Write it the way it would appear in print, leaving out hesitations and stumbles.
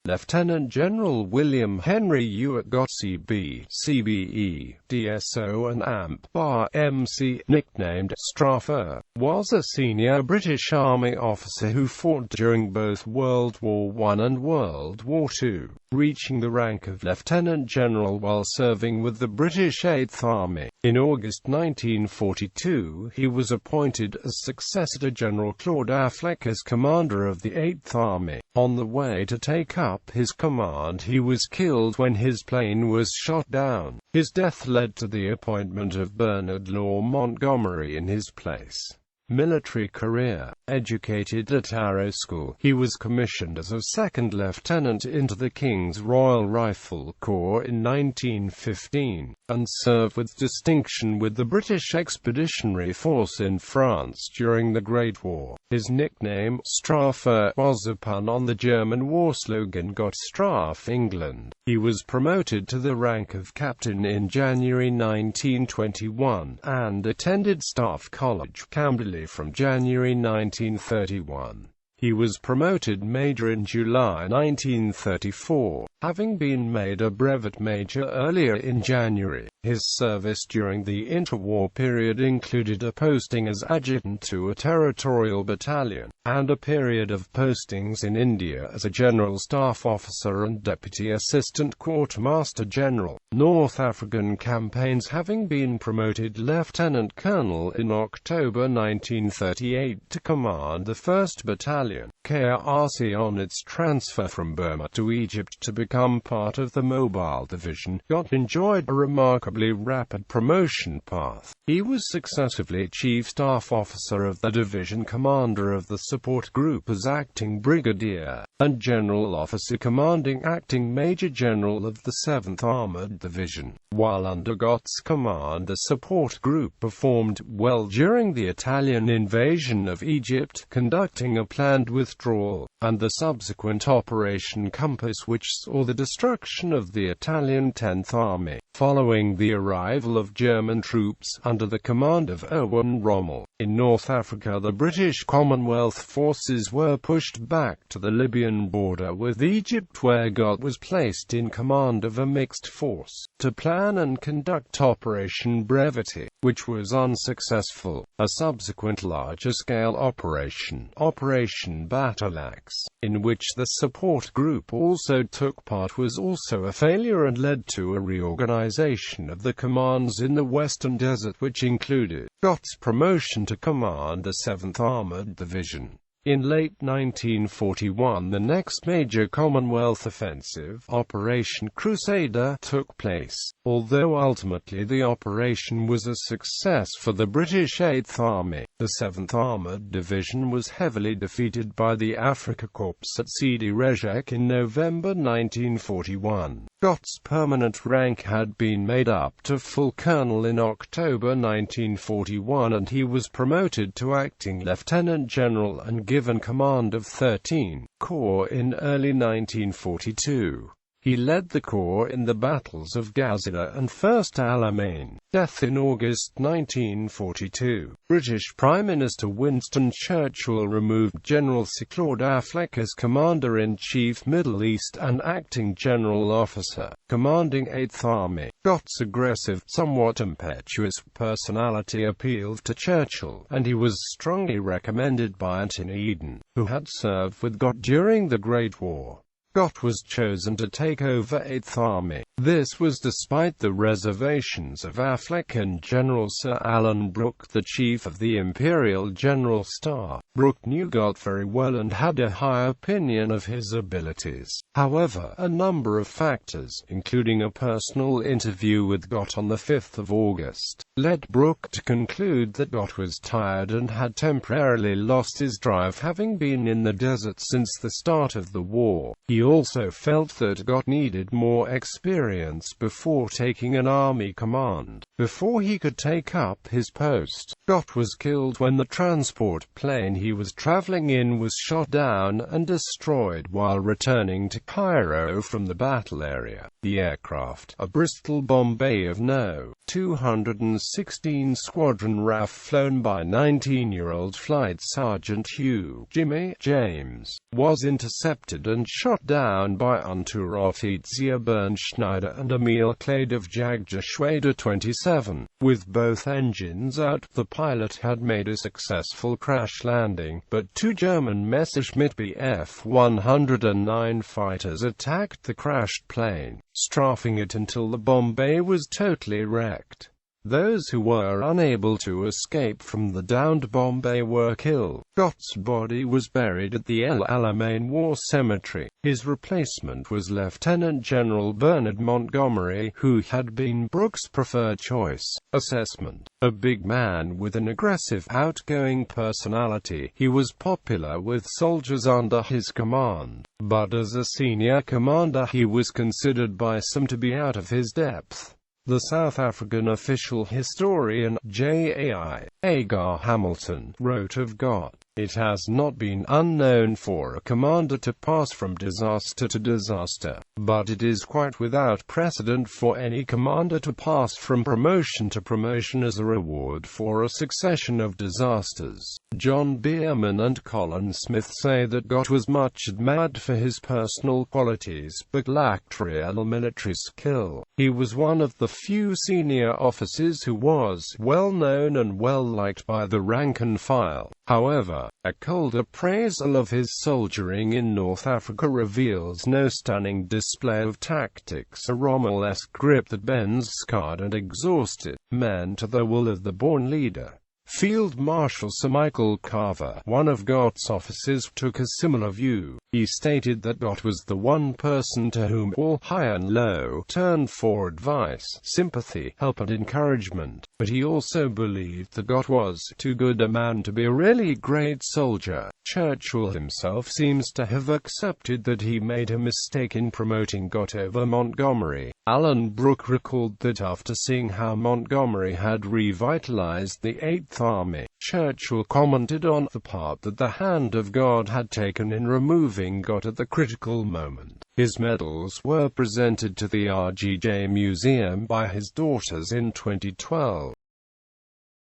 Lieutenant General William Henry Ewart Gott CB, CBE, DSO and AMP-MC, nicknamed Strafer, was a senior British Army officer who fought during both World War I and World War II, reaching the rank of Lieutenant General while serving with the British Eighth Army. In August 1942, he was appointed as successor to General Claude Auchinleck as commander of the Eighth Army. On the way to take up his command, he was killed when his plane was shot down. His death led to the appointment of Bernard Law Montgomery in his place. Military career. Educated at Harrow School, he was commissioned as a second lieutenant into the King's Royal Rifle Corps in 1915, and served with distinction with the British Expeditionary Force in France during the Great War. His nickname, Strafer, was a pun on the German war slogan Gott strafe England. He was promoted to the rank of captain in January 1921, and attended Staff College, Camberley from January 1931. He was promoted major in July 1934, having been made a brevet major earlier in January. His service during the interwar period included a posting as adjutant to a territorial battalion, and a period of postings in India as a general staff officer and deputy assistant quartermaster general. North African campaigns, having been promoted lieutenant colonel in October 1938 to command the 1st Battalion, KRC on its transfer from Burma to Egypt to become part of the Mobile Division. Gott enjoyed a remarkably rapid promotion path. He was successively Chief Staff Officer of the Division, Commander of the Support Group as Acting Brigadier, and General Officer commanding Acting Major General of the 7th Armored Division. While under Gott's command, the Support Group performed well during the Italian invasion of Egypt, conducting a planned withdrawal, and the subsequent Operation Compass, which saw the destruction of the Italian 10th Army, following the arrival of German troops under the command of Erwin Rommel. In North Africa, the British Commonwealth forces were pushed back to the Libyan border with Egypt, where Gott was placed in command of a mixed force to plan and conduct Operation Brevity, which was unsuccessful. A subsequent larger-scale operation, Operation Battleaxe, in which the support group also took part, was also a failure and led to a reorganization of the commands in the Western Desert, which included Gott's promotion to command the 7th Armored Division. In late 1941, the next major Commonwealth offensive, Operation Crusader, took place. Although ultimately the operation was a success for the British 8th Army, the 7th Armored Division was heavily defeated by the Afrika Korps at Sidi Rezek in November 1941. Gott's permanent rank had been made up to full colonel in October 1941, and he was promoted to acting lieutenant general and given command of 13 Corps in early 1942. He led the Corps in the battles of Gazala and First Alamein. Death in August 1942. British Prime Minister Winston Churchill removed General Claude Auchinleck as Commander-in-Chief Middle East and Acting General Officer, commanding 8th Army. Gott's aggressive, somewhat impetuous personality appealed to Churchill, and he was strongly recommended by Anthony Eden, who had served with Gott during the Great War. Gott was chosen to take over 8th Army. This was despite the reservations of Auchinleck and General Sir Alan Brooke, the chief of the Imperial General Staff. Brooke knew Gott very well and had a high opinion of his abilities. However, a number of factors, including a personal interview with Gott on the 5th of August, led Brooke to conclude that Gott was tired and had temporarily lost his drive, having been in the desert since the start of the war. He also felt that Gott needed more experience experience before taking an army command. Before he could take up his post, Gott was killed when the transport plane he was traveling in was shot down and destroyed while returning to Cairo from the battle area. The aircraft, a Bristol Bombay of No. 216 Squadron RAF flown by 19-year-old Flight Sergeant Hugh "Jimmy" James, was intercepted and shot down by Unteroffizier Bernd Schneider and Emil Clade of Jagdgeschwader 27. With both engines out, the pilot had made a successful crash landing, but two German Messerschmitt Bf 109 fighters attacked the crashed plane, strafing it until the Bombay was totally wrecked. Those who were unable to escape from the downed Bombay were killed. Gott's body was buried at the El Alamein War Cemetery. His replacement was Lieutenant General Bernard Montgomery, who had been Brooks' preferred choice. Assessment: a big man with an aggressive, outgoing personality, he was popular with soldiers under his command, but as a senior commander he was considered by some to be out of his depth. The South African official historian, J.A.I. Agar Hamilton, wrote of Gott, "It has not been unknown for a commander to pass from disaster to disaster, but it is quite without precedent for any commander to pass from promotion to promotion as a reward for a succession of disasters." John Bierman and Colin Smith say that Gott was much admired for his personal qualities, but lacked real military skill. He was one of the few senior officers who was well known and well liked by the rank and file. However, a cold appraisal of his soldiering in North Africa reveals no stunning display of tactics, a Rommel-esque grip that bends scarred and exhausted men to the will of the born leader. Field Marshal Sir Michael Carver, one of Gott's officers, took a similar view. He stated that Gott was the one person to whom all, high and low, turned for advice, sympathy, help and encouragement. But he also believed that Gott was too good a man to be a really great soldier. Churchill himself seems to have accepted that he made a mistake in promoting Gott over Montgomery. Alan Brooke recalled that after seeing how Montgomery had revitalized the Eighth Army, Churchill commented on the part that the hand of God had taken in removing Gott at the critical moment. His medals were presented to the RGJ Museum by his daughters in 2012.